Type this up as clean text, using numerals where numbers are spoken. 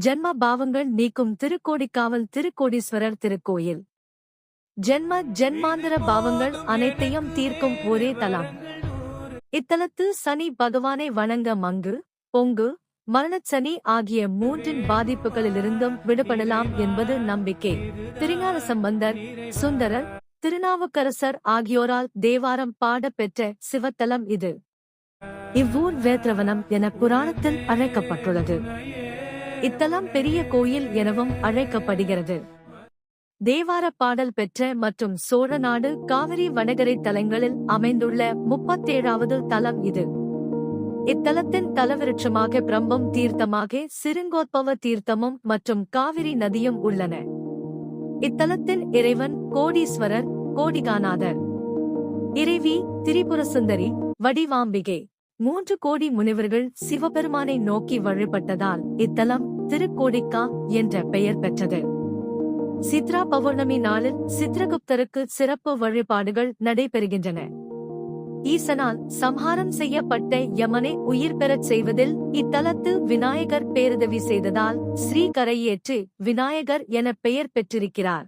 ஜென்ம பாவங்கள் நீக்கும் திருக்கோடிக்காவல் திருக்கோடீஸ்வரர் திருக்கோயில். ஜென்மாந்தர பாவங்கள் அனைத்தையும் தீர்க்கும் ஒரே தலம். இத்தலத்து சனி பகவானை வணங்க மங்கு, பொங்கு, மரணச்சனி ஆகிய மூன்றின் பாதிப்புகளிலிருந்தும் விடுபடலாம் என்பது நம்பிக்கை. திருஞான சம்பந்தர், சுந்தரர், திருநாவுக்கரசர் ஆகியோரால் தேவாரம் பாட பெற்ற சிவத்தலம் இது. இவ்வூர் வேத்ரவனம் என புராணத்தில் அழைக்கப்பட்டுள்ளது. இத்தலம் பெரிய கோயில் எனவும் அழைக்கப்படுகிறது. தேவார பாடல் பெற்ற மற்றும் சோழநாடு காவிரி வடகரை தலங்களில் அமைந்துள்ள 37வது தலம் இது. இத்தலத்தின் தலவிருட்சமாக பிரம்மம் தீர்த்தமாக சிறுங்கோத்பவ தீர்த்தமும் மற்றும் காவிரி நதியும் உள்ளன. இத்தலத்தின் இறைவன் கோடீஸ்வரர், கோடிகாநாதர். இறைவி திரிபுரசுந்தரி, வடிவாம்பிகை. 3 கோடி முனிவர்கள் சிவபெருமானை நோக்கி வழிபட்டதால் இத்தலம் திருக்கோடிக்கா என்ற பெயர் பெற்றது. சித்ரா பௌர்ணமி நாளில் சித்ரகுப்தருக்கு சிறப்பு வழிபாடுகள் நடைபெறுகின்றன. ஈசனால் சம்ஹாரம் செய்யப்பட்ட யமனை உயிர் பெறச் செய்வதில் இத்தலத்து விநாயகர் பேருதவி செய்ததால் ஸ்ரீ கரையேற்று விநாயகர் என பெயர் பெற்றிருக்கிறார்.